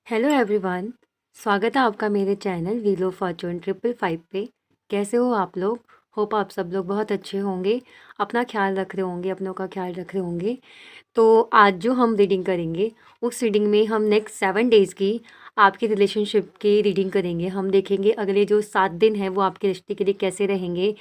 Hello everyone. स्वागत है आपका मेरे चैनल व्हील ऑफ फॉर्चून 555 पे। कैसे हो आप लोग? होप आप सब लोग बहुत अच्छे होंगे, अपना ख्याल रख रहे होंगे, अपनों का ख्याल रख रहे होंगे। तो आज जो हम रीडिंग करेंगे उस रीडिंग में हम नेक्स्ट 7 डेज़ की आपकी रिलेशनशिप की रीडिंग करेंगे। हम देखेंगे अगले जो 7 दिन हैं वो आपके रिश्ते के लिए कैसे रहेंगे।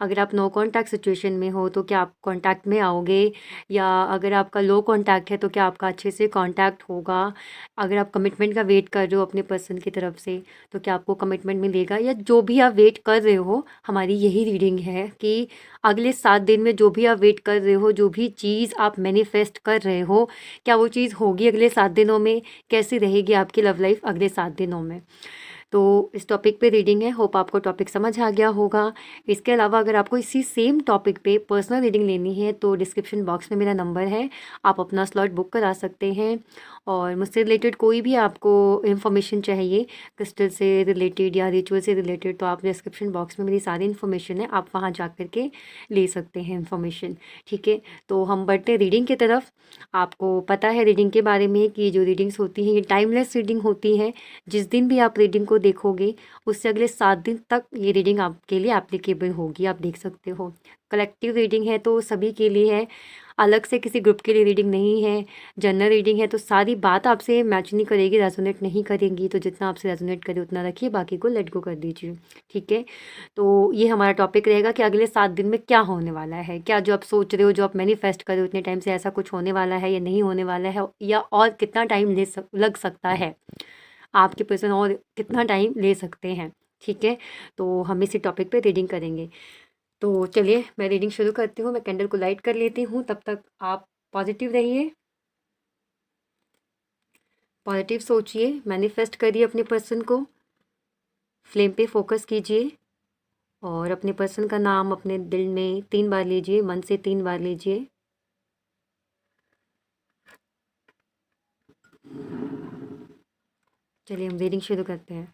अगर आप नो कांटेक्ट सिचुएशन में हो तो क्या आप कांटेक्ट में आओगे, या अगर आपका लो कांटेक्ट है तो क्या आपका अच्छे से कांटेक्ट होगा। अगर आप कमिटमेंट का वेट कर रहे हो अपने पर्सन की तरफ से तो क्या आपको कमिटमेंट मिलेगा, या जो भी आप वेट कर रहे हो। हमारी यही रीडिंग है कि अगले 7 दिन में जो भी आप वेट कर रहे हो, जो भी चीज़ आप मैनिफेस्ट कर रहे हो, क्या वो चीज़ होगी अगले 7 दिनों में, कैसी रहेगी आपकी लव लाइफ अगले 7 दिनों में। तो इस टॉपिक पे रीडिंग है। होप आपको टॉपिक समझ आ गया होगा। इसके अलावा अगर आपको इसी सेम टॉपिक पे पर्सनल रीडिंग लेनी है तो डिस्क्रिप्शन बॉक्स में मेरा नंबर है, आप अपना स्लॉट बुक करा सकते हैं। और मुझसे रिलेटेड कोई भी आपको इन्फॉर्मेशन चाहिए, क्रिस्टल से रिलेटेड या रिचुअल से रिलेटेड, तो आप डिस्क्रिप्शन बॉक्स में मेरी सारी इन्फॉर्मेशन है, आप वहाँ जा कर के ले सकते हैं इन्फॉर्मेशन। ठीक है, तो हम बढ़ते हैं रीडिंग की तरफ। आपको पता है रीडिंग के बारे में कि जो रीडिंग्स होती हैं ये टाइमलेस रीडिंग होती है। जिस दिन भी आप रीडिंग को देखोगे उससे अगले 7 दिन तक ये रीडिंग आपके लिए एप्लीकेबल होगी, आप देख सकते हो। कलेक्टिव रीडिंग है तो सभी के लिए है, अलग से किसी ग्रुप के लिए रीडिंग नहीं है। जनरल रीडिंग है तो सारी बात आपसे मैच नहीं करेगी, रेजोनेट नहीं करेंगी, तो जितना आपसे रेजोनेट करे उतना रखिए, बाकी को लेट गो कर दीजिए। ठीक है, तो ये हमारा टॉपिक रहेगा कि अगले 7 दिन में क्या होने वाला है, क्या जो आप सोच रहे हो, जो आप मैनिफेस्ट कर रहे हो इतने टाइम से, ऐसा कुछ होने वाला है या नहीं होने वाला है, या और कितना टाइम लग सकता है, आपके पर्सन और कितना टाइम ले सकते हैं। ठीक है, तो हम इसी टॉपिक पे रीडिंग करेंगे। तो चलिए मैं रीडिंग शुरू करती हूँ। मैं कैंडल को लाइट कर लेती हूँ, तब तक आप पॉजिटिव रहिए, पॉजिटिव सोचिए, मैनिफेस्ट करिए अपने पर्सन को, फ्लेम पे फोकस कीजिए और अपने पर्सन का नाम अपने दिल में 3 बार लीजिए, मन से 3 बार लीजिए। चलिए हम रीडिंग शुरू करते हैं।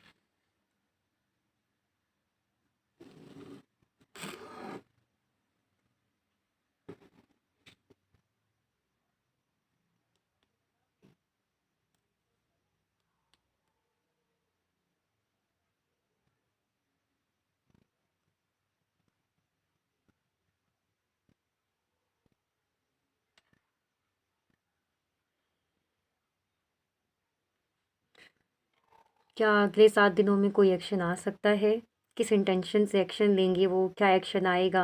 क्या अगले 7 दिनों में कोई एक्शन आ सकता है? किस इंटेंशन से एक्शन लेंगे वो, क्या एक्शन आएगा?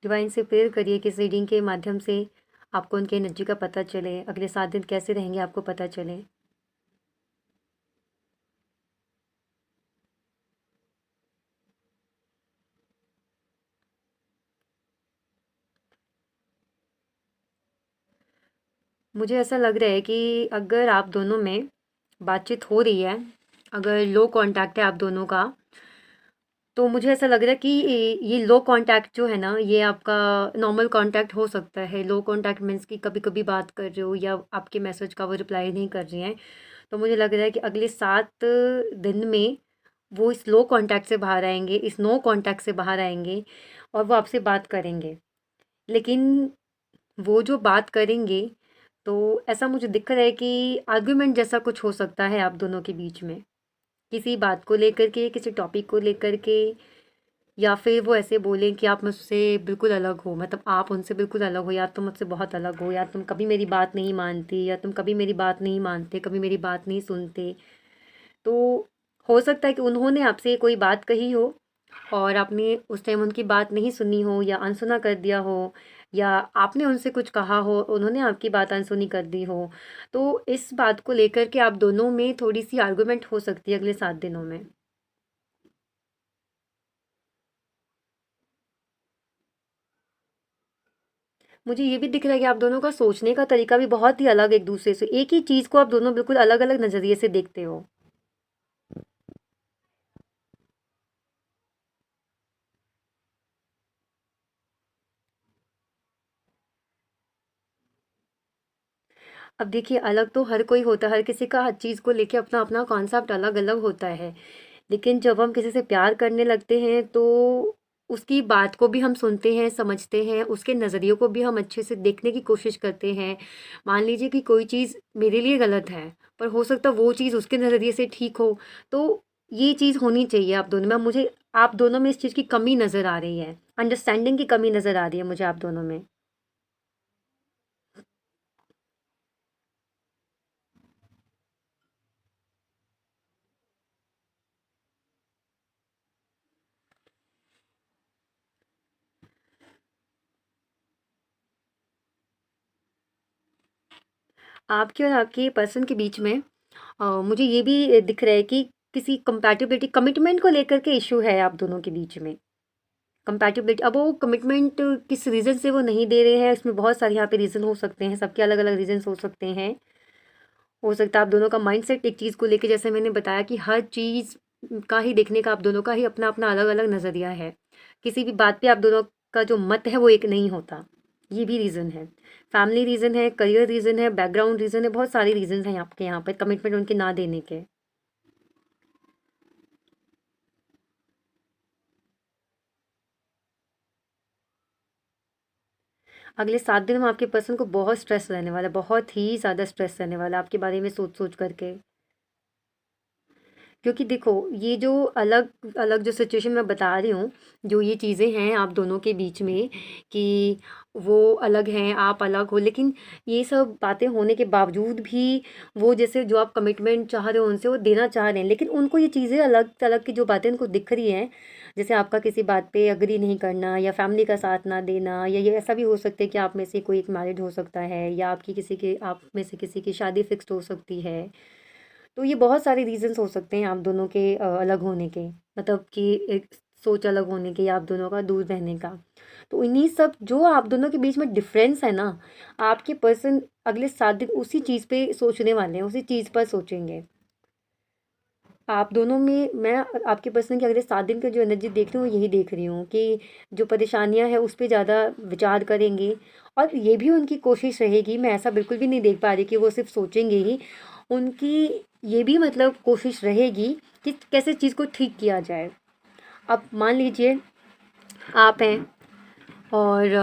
डिवाइन से प्रेयर करिए कि इस रीडिंग के माध्यम से आपको उनकी एनर्जी का पता चले, अगले 7 दिन कैसे रहेंगे आपको पता चले। मुझे ऐसा लग रहा है कि अगर आप दोनों में बातचीत हो रही है, अगर लो कांटेक्ट है आप दोनों का, तो मुझे ऐसा लग रहा है कि ये लो कांटेक्ट जो है ना, ये आपका नॉर्मल कांटेक्ट हो सकता है। लो कांटेक्ट मीन्स कि कभी कभी बात कर रहे हो या आपके मैसेज का वो रिप्लाई नहीं कर रही हैं। तो मुझे लग रहा है कि अगले 7 दिन में वो इस लो कांटेक्ट से बाहर आएंगे, इस नो कांटेक्ट से बाहर आएंगे और वो आपसे बात करेंगे। लेकिन वो जो बात करेंगे तो ऐसा मुझे दिख रहा है कि आर्गुमेंट जैसा कुछ हो सकता है आप दोनों के बीच में, किसी बात को लेकर के, किसी टॉपिक को लेकर के, या फिर वो ऐसे बोलें कि आप मुझसे बिल्कुल अलग हो, मतलब आप उनसे बिल्कुल अलग हो, या तुम मुझसे बहुत अलग हो, या तुम कभी मेरी बात नहीं मानती, या तुम कभी मेरी बात नहीं मानते, कभी मेरी बात नहीं सुनते। तो हो सकता है कि उन्होंने आपसे कोई बात कही हो और आपने उस टाइम उनकी बात नहीं सुनी हो या अनसुना कर दिया हो, या आपने उनसे कुछ कहा हो, उन्होंने आपकी बात अनसुनी कर दी हो। तो इस बात को लेकर के आप दोनों में थोड़ी सी आर्गुमेंट हो सकती है अगले 7 दिनों में। मुझे ये भी दिख रहा है कि आप दोनों का सोचने का तरीका भी बहुत ही अलग, एक दूसरे से एक ही चीज़ को आप दोनों बिल्कुल अलग अलग नज़रिए से देखते हो। अब देखिए, अलग तो हर कोई होता है, हर किसी का हर चीज़ को लेके अपना अपना कॉन्सेप्ट अलग अलग होता है। लेकिन जब हम किसी से प्यार करने लगते हैं तो उसकी बात को भी हम सुनते हैं, समझते हैं, उसके नज़रियों को भी हम अच्छे से देखने की कोशिश करते हैं। मान लीजिए कि कोई चीज़ मेरे लिए गलत है, पर हो सकता है वो चीज़ उसके नज़रिए से ठीक हो, तो ये चीज़ होनी चाहिए आप दोनों में। मुझे आप दोनों में इस चीज़ की कमी नज़र आ रही है, अंडरस्टैंडिंग की कमी नज़र आ रही है मुझे आप दोनों में। आपके और आपके पर्सन के बीच में मुझे ये भी दिख रहा है कि किसी कंपैटिबिलिटी कमिटमेंट को लेकर के इश्यू है आप दोनों के बीच में। कंपैटिबिलिटी, अब वो कमिटमेंट किस रीज़न से वो नहीं दे रहे हैं, इसमें बहुत सारे यहाँ पे रीज़न हो सकते हैं, सबके अलग-अलग रीज़न्स हो सकते हैं। हो सकता है आप दोनों का माइंडसेट एक चीज़ को लेके, जैसे मैंने बताया कि हर चीज़ का ही देखने का आप दोनों का ही अपना-अपना अलग-अलग नज़रिया है। किसी भी बात पे आप दोनों का जो मत है वो एक नहीं होता, ये भी रीज़न है। फैमिली रीज़न है, करियर रीज़न है, बैकग्राउंड रीज़न है, बहुत सारे रीज़न्स हैं आपके यहाँ पे कमिटमेंट उनके ना देने के। अगले 7 दिन में आपके पर्सन को बहुत स्ट्रेस रहने वाला है, बहुत ही ज़्यादा स्ट्रेस रहने वाला है आपके बारे में सोच-सोच करके। क्योंकि देखो, ये जो अलग अलग जो सिचुएशन मैं बता रही हूँ, जो ये चीज़ें हैं आप दोनों के बीच में कि वो अलग हैं, आप अलग हो, लेकिन ये सब बातें होने के बावजूद भी वो जैसे जो आप कमिटमेंट चाह रहे हो उनसे वो देना चाह रहे हैं, लेकिन उनको ये चीज़ें अलग-अलग की जो बातें उनको दिख रही हैं, जैसे आपका किसी बात पे एग्री नहीं करना या फैमिली का साथ ना देना, या ये ऐसा भी हो सकता है कि आप में से कोई एक मैरिड हो सकता है या आपकी किसी की आप में से किसी की शादी फिक्स्ड हो सकती है। तो ये बहुत सारे रीज़न्स हो सकते हैं आप दोनों के अलग होने के, मतलब कि एक सोच अलग होने के या आप दोनों का दूर रहने का। तो इन्हीं सब जो आप दोनों के बीच में डिफ़रेंस है ना, आपके पर्सन अगले 7 दिन उसी चीज़ पे सोचने वाले हैं, उसी चीज़ पर सोचेंगे। आप दोनों में मैं आपके पर्सन की अगले 7 दिन का जो एनर्जी देख रही हूँ, यही देख रही हूँ कि जो परेशानियाँ हैं, उस पे ज़्यादा विचार करेंगे और ये भी उनकी कोशिश रहेगी, मैं ऐसा बिल्कुल भी नहीं देख पा रही कि वो सिर्फ़ सोचेंगे ही। उनकी ये भी मतलब कोशिश रहेगी कि कैसे चीज़ को ठीक किया जाए। अब मान लीजिए आप हैं और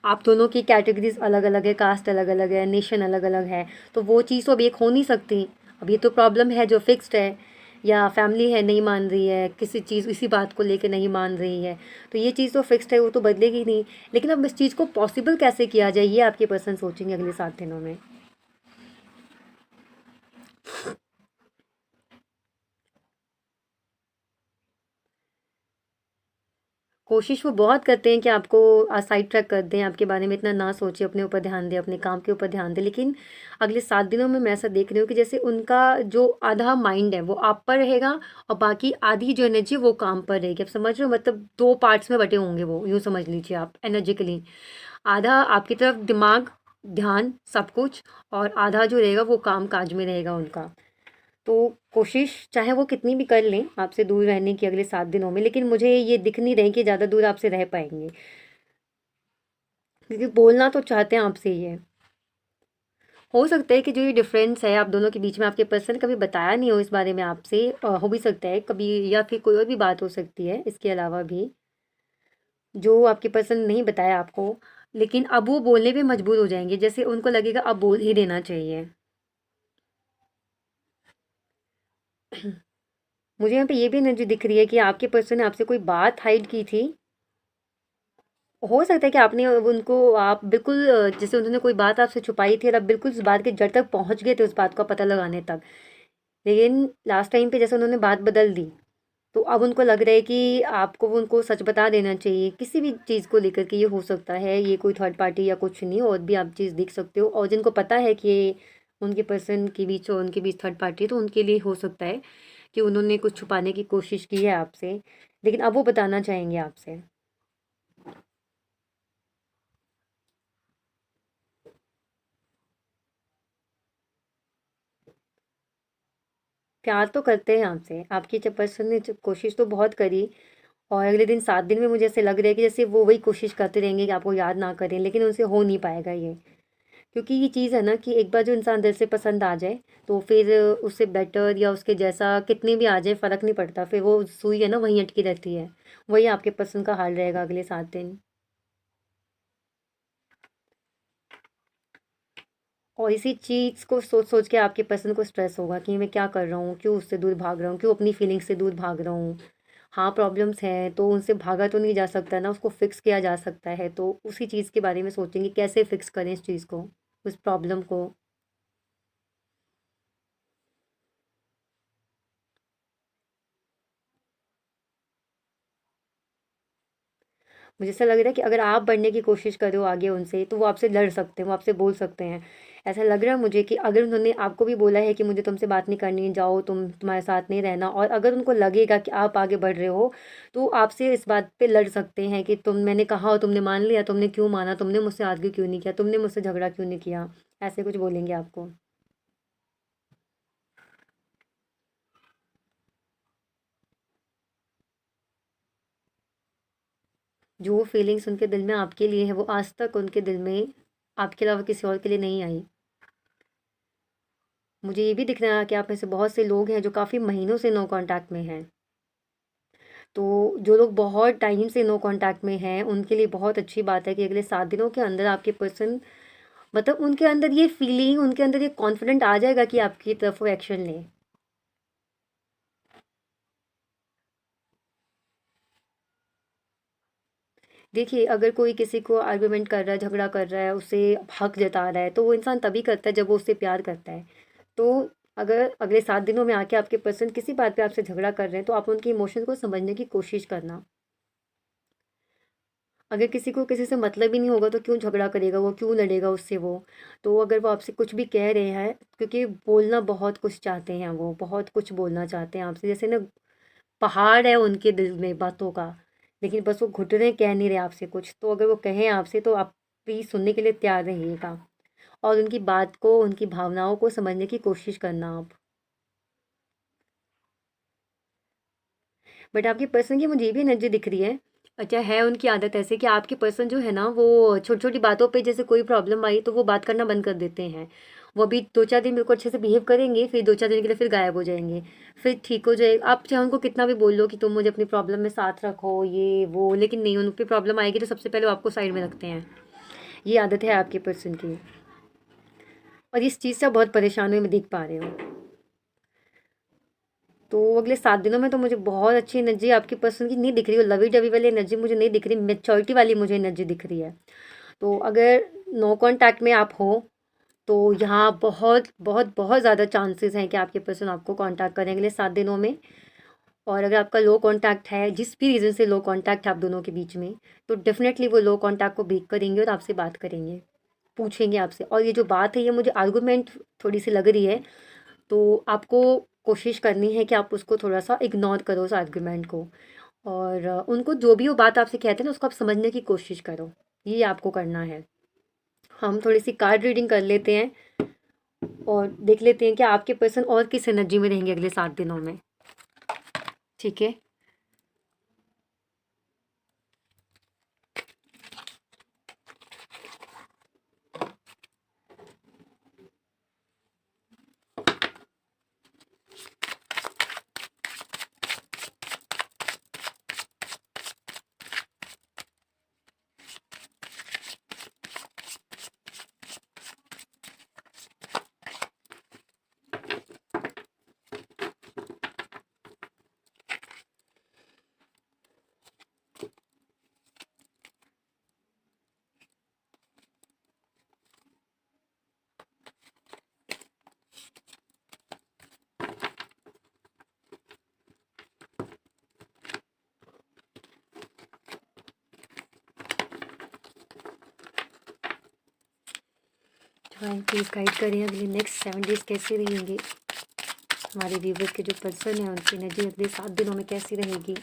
आप दोनों की कैटेगरीज़ अलग-अलग है, कास्ट अलग-अलग है, नेशन अलग-अलग है, तो वो चीज़ तो अब एक हो नहीं सकती। अब ये तो प्रॉब्लम है जो फिक्स्ड है, या फैमिली है नहीं मान रही है, किसी चीज़ इसी बात को लेके नहीं मान रही है, तो ये चीज़ तो फिक्स्ड है, वो तो बदलेगी नहीं। लेकिन अब इस चीज़ को पॉसिबल कैसे किया जाए, ये आपके पर्सन सोचेंगे अगले 7 दिनों में। कोशिश वो बहुत करते हैं कि आपको साइड ट्रैक कर दें, आपके बारे में इतना ना सोचें, अपने ऊपर ध्यान दें, अपने काम के ऊपर ध्यान दें। लेकिन अगले 7 दिनों में मैं ऐसा देख रही हूँ कि जैसे उनका जो आधा माइंड है वो आप पर रहेगा और बाकी आधी जो एनर्जी है वो काम पर रहेगी। आप समझ रहे हो, मतलब 2 पार्ट्स में बँटे होंगे वो, यूँ समझ लीजिए आप एनर्जिकली। आधा आपकी तरफ दिमाग, ध्यान, सब कुछ, और आधा जो रहेगा वो काम-काज में रहेगा उनका। तो कोशिश चाहे वो कितनी भी कर लें आपसे दूर रहने की अगले 7 दिनों में, लेकिन मुझे ये दिख नहीं रही कि ज़्यादा दूर आपसे रह पाएँगे। क्योंकि बोलना तो चाहते हैं आपसे ये। हो सकता है कि जो ये डिफ़रेंस है आप दोनों के बीच में, आपके पर्सन ने कभी बताया नहीं हो इस बारे में आपसे, हो भी सकता है कभी, या फिर कोई और भी बात हो सकती है इसके अलावा भी, जो आपके पर्सन ने नहीं बताया आपको। लेकिन अब वो बोलने पे मजबूर हो जाएँगे, जैसे उनको लगेगा अब बोल ही देना चाहिए। मुझे यहाँ पे ये भी एनर्जी दिख रही है कि आपके पर्सन ने आपसे कोई बात हाइड की थी। हो सकता है कि आपने उनको आप बिल्कुल जैसे उन्होंने कोई बात आपसे छुपाई थी और आप बिल्कुल उस बात के जड़ तक पहुँच गए थे उस बात का पता लगाने तक। लेकिन लास्ट टाइम पे जैसे उन्होंने बात बदल दी, तो अब उनको लग रहा है कि आपको वो उनको सच बता देना चाहिए। किसी भी चीज़ को लेकर के ये हो सकता है, ये कोई थर्ड पार्टी या कुछ नहीं, और भी आप चीज़ देख सकते हो, और जिनको पता है कि उनके पर्सन के बीच और उनके बीच थर्ड पार्टी है, तो उनके लिए हो सकता है कि उन्होंने कुछ छुपाने की कोशिश की है आपसे, लेकिन अब वो बताना चाहेंगे आपसे। प्यार तो करते हैं आपसे, आपकी जब पर्सन ने जब कोशिश तो बहुत करी, और अगले दिन 7 दिन में मुझे ऐसे लग रहा है कि जैसे वो वही कोशिश करते रहेंगे कि आपको याद ना करें, लेकिन उनसे हो नहीं पाएगा ये। क्योंकि ये चीज़ है ना कि एक बार जो इंसान दिल से पसंद आ जाए, तो फिर उससे बेटर या उसके जैसा कितने भी आ जाए फ़र्क नहीं पड़ता, फिर वो सुई है ना वहीं अटकी रहती है। वही आपके पसंद का हाल रहेगा अगले 7 दिन। और इसी चीज़ को सोच सोच के आपके पर्सन को स्ट्रेस होगा कि मैं क्या कर रहा हूँ, क्यों उससे दूर भाग रहा हूँ, क्यों अपनी फीलिंग्स से दूर भाग रहा हूँ। हाँ, प्रॉब्लम्स हैं तो उनसे भागा तो नहीं जा सकता ना, उसको फिक्स किया जा सकता है, तो उसी चीज़ के बारे में सोचेंगे कैसे फिक्स करें इस चीज़ को, उस प्रॉब्लम को। मुझे ऐसा लग रहा है कि अगर आप बढ़ने की कोशिश कर रहे हो आगे उनसे, तो वो आपसे लड़ सकते हैं, वो आपसे बोल सकते हैं। ऐसा लग रहा है मुझे कि अगर उन्होंने आपको भी बोला है कि मुझे तुमसे बात नहीं करनी, जाओ तुम, तुम्हारे साथ नहीं रहना, और अगर उनको लगेगा कि आप आगे बढ़ रहे हो, तो आपसे इस बात पे लड़ सकते हैं कि तुम, मैंने कहा और तुमने मान लिया, तुमने क्यों माना, तुमने मुझसे आर्ग्यू क्यों नहीं किया, तुमने मुझसे झगड़ा क्यों नहीं किया। ऐसे कुछ बोलेंगे आपको। जो फीलिंग्स उनके दिल में आपके लिए है, वो आज तक उनके दिल में आपके अलावा किसी और के लिए नहीं आई। मुझे ये भी दिख रहा है कि आप में से बहुत से लोग हैं जो काफ़ी महीनों से नो कांटेक्ट में हैं। तो जो लोग बहुत टाइम से नो कांटेक्ट में हैं, उनके लिए बहुत अच्छी बात है कि अगले 7 दिनों के अंदर आपके पर्सन, मतलब उनके अंदर ये फीलिंग, उनके अंदर ये कॉन्फिडेंट आ जाएगा कि आपकी तरफ वो एक्शन लें। देखिए, अगर कोई किसी को आर्गुमेंट कर रहा है, झगड़ा कर रहा है, उसे हक जता रहा है, तो वो इंसान तभी करता है जब वो उससे प्यार करता है। तो अगर अगले 7 दिनों में आके आपके पर्सन किसी बात पे आपसे झगड़ा कर रहे हैं, तो आप उनके इमोशंस को समझने की कोशिश करना। अगर किसी को किसी से मतलब ही नहीं होगा तो क्यों झगड़ा करेगा वो, क्यों लड़ेगा उससे वो। तो अगर वो आपसे कुछ भी कह रहे हैं, क्योंकि बोलना बहुत कुछ चाहते हैं, वो बहुत कुछ बोलना चाहते हैं आपसे, जैसे ना पहाड़ है उनके दिल में बातों का, लेकिन बस वो घुट रहे, कह नहीं रहे आपसे कुछ। तो अगर वो कहें आपसे, तो आप प्लीज़ सुनने के लिए तैयार रहिएगा, और उनकी बात को, उनकी भावनाओं को समझने की कोशिश करना आप। बट आपके पर्सन की मुझे ये भी एनर्जी दिख रही है। अच्छा, है उनकी आदत ऐसे कि आपके पर्सन जो है ना, वो छोटी छोटी बातों पे, जैसे कोई प्रॉब्लम आई तो वो बात करना बंद कर देते हैं। वो अभी 2-4 दिन बिल्कुल अच्छे से बिहेव करेंगे, फिर 2-4 दिन के लिए फिर गायब हो जाएंगे। फिर ठीक हो जाए, आप चाहे उनको कितना भी बोल लो कि तुम मुझे अपनी प्रॉब्लम में साथ रखो, ये वो, लेकिन नहीं, उन पर प्रॉब्लम आएगी तो सबसे पहले वो आपको साइड में रखते हैं। ये आदत है आपके पर्सन की, और इस चीज़ से आप बहुत परेशान हुए, मैं देख पा रही हूँ। तो अगले 7 दिनों में तो मुझे बहुत अच्छी एनर्जी आपकी पर्सन की नहीं दिख रही, लवी डवी वाली एनर्जी मुझे नहीं दिख रही, मेच्योरिटी वाली मुझे एनर्जी दिख रही है। तो अगर नो कांटेक्ट में आप हो, तो यहाँ बहुत बहुत बहुत ज़्यादा चांसेस हैं कि आपके पर्सन आपको कांटेक्ट करें अगले 7 दिनों में। और अगर आपका लो कांटेक्ट है, जिस भी रीज़न से लो कांटेक्ट है आप दोनों के बीच में, तो डेफिनेटली वो लो कांटेक्ट को ब्रेक करेंगे और आपसे बात करेंगे, पूछेंगे आपसे। और ये जो बात है, ये मुझे आर्गूमेंट थोड़ी सी लग रही है, तो आपको कोशिश करनी है कि आप उसको थोड़ा-सा इग्नोर करो, उस आर्गुमेंट को। और उनको जो भी वो बात आपसे कहते हैं ना, उसको आप समझने की कोशिश करो। ये आपको करना है। हम थोड़ी-सी कार्ड रीडिंग कर लेते हैं और देख लेते हैं कि आपके पर्सन और किस एनर्जी में रहेंगे अगले 7 दिनों में। ठीक है? डिवाइन प्लीज़ गाइड करें अगले नेक्स्ट 7 डेज़ कैसे रहेंगे। हमारे व्यूवर्स के जो पर्सन हैं, उनकी एनर्जी अगले 7 दिनों में कैसी रहेगी।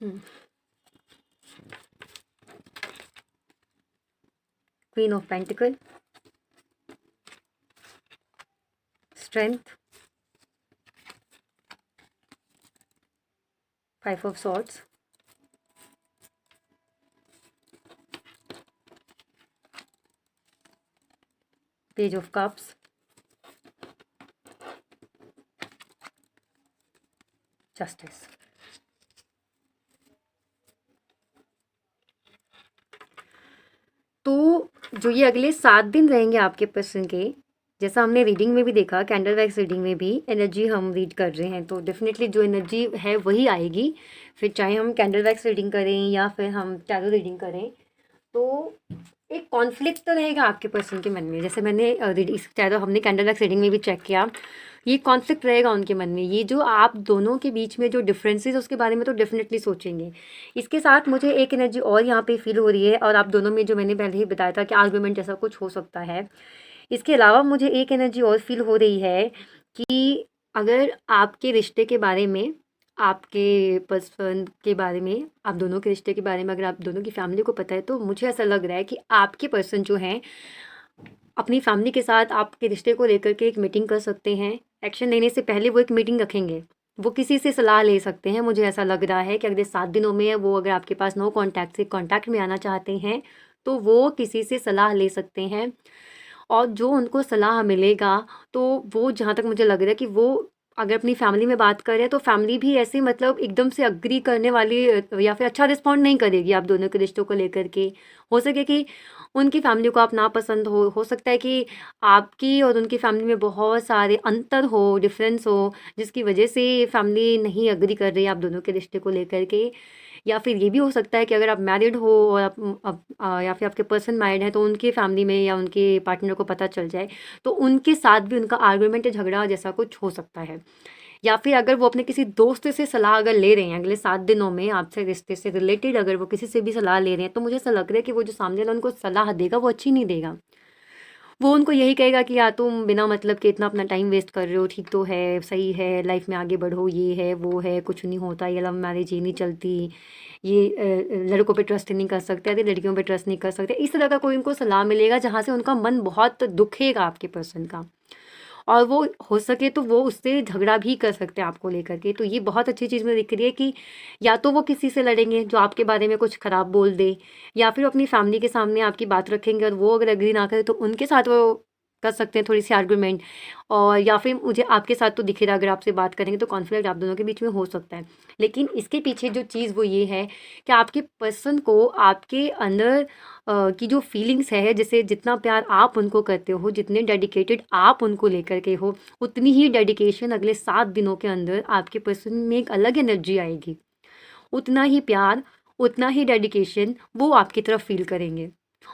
हुँ। Queen of pentacle, strength, five of swords, page of cups, justice. तो जो ये अगले 7 दिन रहेंगे आपके पर्सन के, जैसा हमने रीडिंग में भी देखा, कैंडल वैक्स रीडिंग में भी एनर्जी हम रीड कर रहे हैं, तो डेफिनेटली जो एनर्जी है वही आएगी। फिर चाहे हम कैंडल वैक्स रीडिंग करें या फिर हम टैरो रीडिंग करें, तो एक कॉन्फ्लिक्ट तो रहेगा आपके पर्सन के मन में। जैसे मैंने टैरो हमने कैंडल वैक्स रीडिंग में भी चेक किया, ये कॉन्फ्लिक्ट रहेगा उनके मन में। ये जो आप दोनों के बीच में जो डिफरेंसेस, उसके बारे में तो डेफिनेटली सोचेंगे। इसके साथ मुझे एक एनर्जी और यहाँ पे फील हो रही है, और आप दोनों में जो मैंने पहले ही बताया था कि आर्गुमेंट जैसा कुछ हो सकता है। इसके अलावा मुझे एक एनर्जी और फील हो रही है कि अगर आपके रिश्ते के बारे में, आपके पर्सन के बारे में, आप दोनों के रिश्ते के बारे में अगर आप दोनों की फैमिली को पता है, तो मुझे ऐसा लग रहा है कि आपके पर्सन जो हैं अपनी फैमिली के साथ आपके रिश्ते को लेकर के एक मीटिंग कर सकते हैं। एक्शन लेने से पहले वो एक मीटिंग रखेंगे, वो किसी से सलाह ले सकते हैं। मुझे ऐसा लग रहा है कि अगले 7 दिनों में वो अगर आपके पास नो कॉन्टैक्ट से कॉन्टैक्ट में आना चाहते हैं, तो वो किसी से सलाह ले सकते हैं। और जो उनको सलाह मिलेगा, तो वो जहाँ तक मुझे लग रहा है कि वो अगर अपनी फैमिली में बात करें, तो फैमिली भी ऐसे मतलब एकदम से अग्री करने वाली या फिर अच्छा रिस्पॉन्ड नहीं करेगी आप दोनों के रिश्तों को लेकर के। हो सके कि उनकी फैमिली को आप नापसंद हो सकता है कि आपकी और उनकी फैमिली में बहुत सारे अंतर हो, डिफरेंस हो, जिसकी वजह से फैमिली नहीं अग्री कर रही है आप दोनों के रिश्ते को लेकर के। या फिर ये भी हो सकता है कि अगर आप मैरिड हो और या फिर आपके पर्सन मैरिड है, तो उनकी फैमिली में या उनके पार्टनर को पता चल जाए, तो उनके साथ भी उनका आर्गुमेंट या झगड़ा जैसा कुछ हो सकता है। या फिर अगर वो अपने किसी दोस्त से सलाह अगर ले रहे हैं अगले 7 दिनों में आपसे रिश्ते से रिलेटेड, अगर वो किसी से भी सलाह ले रहे हैं, तो मुझे ऐसा लग रहा है कि वो जो सामने वाला उनको सलाह देगा वो अच्छी नहीं देगा। वो उनको यही कहेगा कि यार तुम बिना मतलब के इतना अपना टाइम वेस्ट कर रहे हो, ठीक तो है, सही है, लाइफ में आगे बढ़ो, ये है वो है, कुछ नहीं होता, ये लव मैरिज ये नहीं चलती, ये लड़कों पे ट्रस्ट नहीं कर सकते, अरे लड़कियों पे ट्रस्ट नहीं कर सकते। इस तरह का कोई उनको सलाह मिलेगा जहाँ से उनका मन बहुत दुखेगा आपके पर्सन का, और वो हो सके तो वो उससे झगड़ा भी कर सकते हैं आपको लेकर के। तो ये बहुत अच्छी चीज़ मुझे दिख रही है कि या तो वो किसी से लड़ेंगे जो आपके बारे में कुछ ख़राब बोल दे, या फिर अपनी फैमिली के सामने आपकी बात रखेंगे, और वो अगर एग्री ना करे तो उनके साथ वो कर सकते हैं थोड़ी सी आर्गुमेंट। और या फिर मुझे आपके साथ तो दिख रहा है अगर आपसे बात करेंगे तो कॉन्फ्लिक्ट आप दोनों के बीच में हो सकता है। लेकिन इसके पीछे जो चीज़ वो ये है कि आपके पर्सन को आपके अंदर की जो फीलिंग्स है, जैसे जितना प्यार आप उनको करते हो, जितने डेडिकेटेड आप उनको लेकर के हो, उतनी ही डेडिकेशन अगले 7 दिनों के अंदर आपके पर्सन में एक अलग एनर्जी आएगी। उतना ही प्यार, उतना ही डेडिकेशन वो आपकी तरफ फील करेंगे।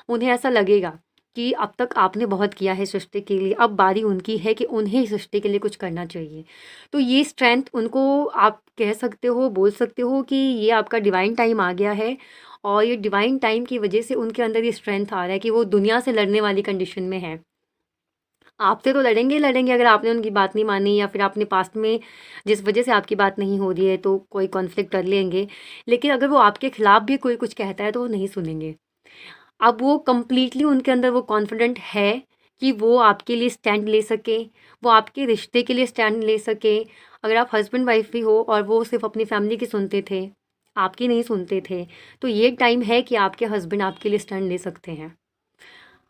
उन्हें ऐसा लगेगा कि अब तक आपने बहुत किया है सृष्टि के लिए, अब बारी उनकी है कि उन्हें सृष्टि के लिए कुछ करना चाहिए। तो ये स्ट्रेंथ उनको आप कह सकते हो, बोल सकते हो कि ये आपका डिवाइन टाइम आ गया है, और ये डिवाइन टाइम की वजह से उनके अंदर ये स्ट्रेंथ आ रहा है कि वो दुनिया से लड़ने वाली कंडीशन में है। आपसे तो लड़ेंगे ही लड़ेंगे अगर आपने उनकी बात नहीं मानी, या फिर आपने पास्ट में जिस वजह से आपकी बात नहीं हो रही है तो कोई कॉन्फ्लिक्ट कर लेंगे। लेकिन अगर वो आपके खिलाफ भी कोई कुछ कहता है तो वो नहीं सुनेंगे। अब वो कंप्लीटली उनके अंदर वो कॉन्फिडेंट है कि वो आपके लिए स्टैंड ले सके, वो आपके रिश्ते के लिए स्टैंड ले सके। अगर आप हस्बैंड वाइफ भी हो और वो सिर्फ अपनी फैमिली की सुनते थे, आपकी नहीं सुनते थे, तो ये टाइम है कि आपके हस्बैंड आपके लिए स्टैंड ले सकते हैं।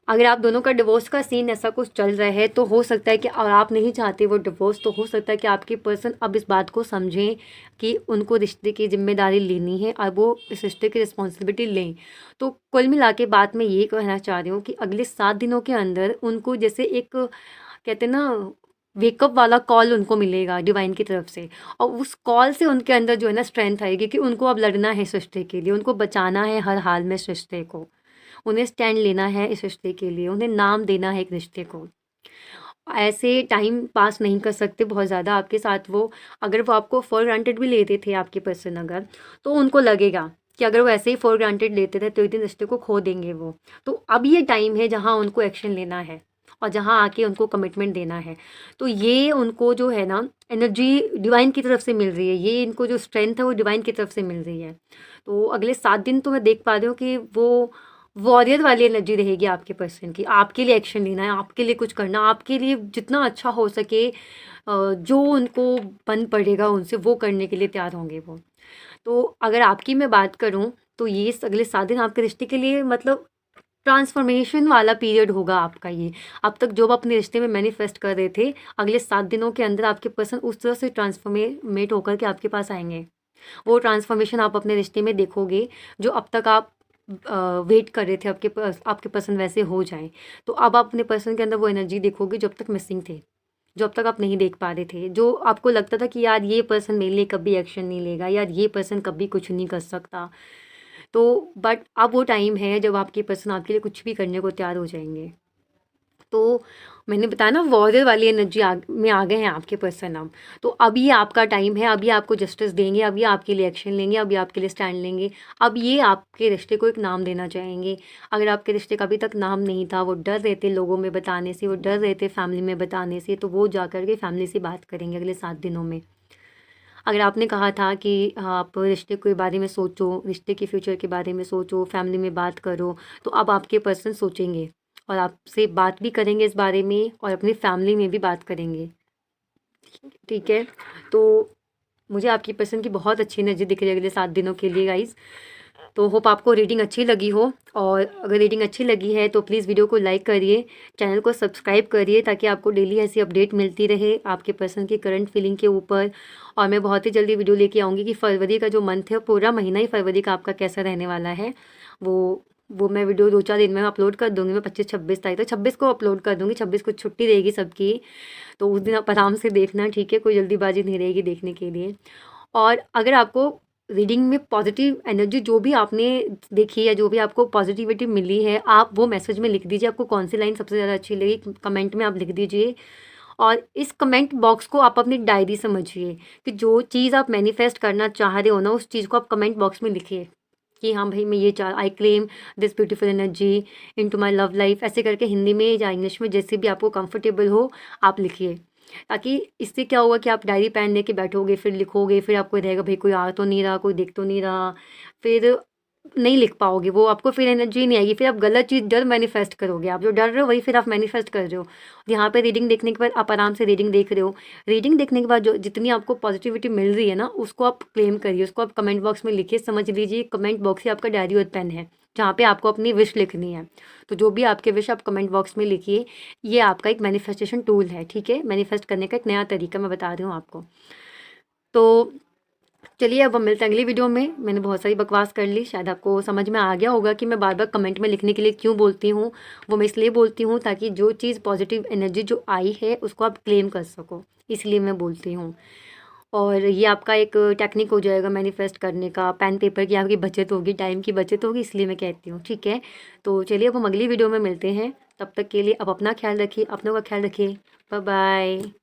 अगर आप दोनों का डिवोर्स का सीन ऐसा कुछ चल रहा है, तो हो सकता है कि अगर आप नहीं चाहते वो डिवोर्स, तो हो सकता है कि आपके पर्सन अब इस बात को समझें कि उनको रिश्ते की जिम्मेदारी लेनी है और वो इस रिश्ते की रिस्पॉन्सिबिलिटी लें। तो कुल मिला के बात मैं ये कहना चाह रही हूँ कि अगले 7 दिनों के अंदर उनको जैसे एक कहते हैं ना, वेकअप वाला कॉल उनको मिलेगा डिवाइन की तरफ से, और उस कॉल से उनके अंदर जो है ना स्ट्रेंथ आएगी कि उनको अब लड़ना है सृष्टि के लिए, उनको बचाना है हर हाल में सृष्टि को, उन्हें स्टैंड लेना है इस रिश्ते के लिए, उन्हें नाम देना है एक रिश्ते को। ऐसे टाइम पास नहीं कर सकते बहुत ज़्यादा आपके साथ वो। अगर वो आपको फॉर ग्रांटेड भी लेते थे आपके पर्सन अगर, तो उनको लगेगा कि अगर वो ऐसे ही फॉर ग्रांटेड लेते थे तो एक दिन रिश्ते को खो देंगे वो। तो अब ये टाइम है जहाँ उनको एक्शन लेना है और जहाँ आके उनको कमिटमेंट देना है। तो ये उनको जो है ना एनर्जी डिवाइन की तरफ से मिल रही है, ये इनको जो स्ट्रेंथ है वो डिवाइन की तरफ से मिल रही है। तो अगले 7 दिन तो मैं देख पा रही हूँ कि वो वॉरियर वाली एनर्जी रहेगी आपके पर्सन की। आपके लिए एक्शन लेना है, आपके लिए कुछ करना, आपके लिए जितना अच्छा हो सके जो उनको बन पड़ेगा उनसे वो करने के लिए तैयार होंगे वो। तो अगर आपकी मैं बात करूँ तो ये अगले 7 दिन आपके रिश्ते के लिए मतलब ट्रांसफॉर्मेशन वाला पीरियड होगा आपका ये। अब तक जो आप अपने रिश्ते में मैनिफेस्ट कर रहे थे, अगले 7 दिनों के अंदर आपके पर्सन उस तरह से ट्रांसफॉर्मेट होकर के आपके पास आएँगे। वो ट्रांसफॉर्मेशन आप अपने रिश्ते में देखोगे, जो अब तक आप वेट कर रहे थे आपके पर्सन वैसे हो जाएँ। तो अब आप अपने पर्सन के अंदर वो एनर्जी देखोगे जो अब तक मिसिंग थे, जो अब तक आप नहीं देख पा रहे थे। जो आपको लगता था कि यार ये पर्सन मेरे लिए कभी एक्शन नहीं लेगा, यार ये पर्सन कभी कुछ नहीं कर सकता। तो बट अब वो टाइम है जब आपके पर्सन आपके लिए कुछ भी करने को तैयार हो जाएँगे। तो मैंने बताया ना वॉरियर वाली एनर्जी में आ गए हैं आपके पर्सन अब। तो अब ये आपका टाइम है, अब ये आपको जस्टिस देंगे, अब ये आपके लिए एक्शन लेंगे, अब ये आपके लिए स्टैंड लेंगे। अब ये आपके रिश्ते को एक नाम देना चाहेंगे। अगर आपके रिश्ते का अभी तक नाम नहीं था, वो डर रहे थे लोगों में बताने से, वो डर रहे थे फैमिली में बताने से, तो वो जा कर के फैमिली से बात करेंगे अगले 7 दिनों में। अगर आपने कहा था कि आप रिश्ते के बारे में सोचो, रिश्ते के फ्यूचर के बारे में सोचो, फैमिली में बात करो, तो अब आपके पर्सन सोचेंगे और आपसे बात भी करेंगे इस बारे में और अपनी फैमिली में भी बात करेंगे। ठीक है? तो मुझे आपकी पर्सन की बहुत अच्छी एनर्जी दिख रही है अगले 7 दिनों के लिए गाइज़। तो होप आपको रीडिंग अच्छी लगी हो, और अगर रीडिंग अच्छी लगी है तो प्लीज़ वीडियो को लाइक करिए, चैनल को सब्सक्राइब करिए ताकि आपको डेली ऐसी अपडेट मिलती रहे आपके पर्सन की करंट फीलिंग के ऊपर। और मैं बहुत ही जल्दी वीडियो लेके आऊँगी कि फरवरी का जो मंथ है, पूरा महीना ही फरवरी का आपका कैसा रहने वाला है, वो मैं वीडियो 2-4 दिन में अपलोड कर दूँगी। मैं 25-26 तारीख तक 26 को अपलोड कर दूँगी, 26 को छुट्टी रहेगी सबकी, तो उस दिन आप आराम से देखना, ठीक है? कोई जल्दीबाजी नहीं रहेगी देखने के लिए। और अगर आपको रीडिंग में पॉजिटिव एनर्जी जो भी आपने देखी है, जो भी आपको पॉजिटिविटी मिली है, आप वो मैसेज में लिख दीजिए। आपको कौन सी लाइन सबसे ज़्यादा अच्छी लगी, कमेंट में आप लिख दीजिए। और इस कमेंट बॉक्स को आप अपनी डायरी समझिए कि जो चीज़ आप मैनिफेस्ट करना चाह रहे हो ना, उस चीज़ को आप कमेंट बॉक्स में लिखिए कि हाँ भाई, मैं ये चाह I claim this beautiful energy into my love life, ऐसे करके हिंदी में या इंग्लिश में जैसे भी आपको कंफर्टेबल हो आप लिखिए। ताकि इससे क्या होगा कि आप डायरी पेन लेके बैठोगे, फिर लिखोगे, फिर आपको रहेगा भाई कोई आ तो नहीं रहा, कोई देख तो नहीं रहा, फिर नहीं लिख पाओगे, वो आपको फिर एनर्जी नहीं आएगी, फिर आप गलत चीज़ डर मैनिफेस्ट करोगे। आप जो डर रहे हो वही फिर आप मैनिफेस्ट कर रहे हो। यहाँ पे रीडिंग देखने के बाद आप आराम से रीडिंग देख रहे हो, रीडिंग देखने के बाद जो जितनी आपको पॉजिटिविटी मिल रही है ना, उसको आप क्लेम करिए, उसको आप कमेंट बॉक्स में लिखिए। समझ लीजिए कमेंट बॉक्स ही आपका डायरी और पेन है, जहाँ पे आपको अपनी विश लिखनी है। तो जो भी आपके विश आप कमेंट बॉक्स में लिखिए। ये आपका एक मैनिफेस्टेशन टूल है, ठीक है? मैनिफेस्ट करने का एक नया तरीका मैं बता रही हूँ आपको। तो चलिए अब हम मिलते हैं अगली वीडियो में। मैंने बहुत सारी बकवास कर ली, शायद आपको समझ में आ गया होगा कि मैं बार बार कमेंट में लिखने के लिए क्यों बोलती हूँ। वो मैं इसलिए बोलती हूँ ताकि जो चीज़ पॉजिटिव एनर्जी जो आई है उसको आप क्लेम कर सको, इसलिए मैं बोलती हूँ। और ये आपका एक टेक्निक हो जाएगा मैनिफेस्ट करने का, पेन पेपर की आपकी बचत होगी, टाइम की बचत होगी, इसलिए मैं कहती हूँ, ठीक है? तो चलिए अब हम अगली वीडियो में मिलते हैं। तब तक के लिए आप अपना ख्याल रखिए, अपनों का ख्याल रखिए। Bye bye.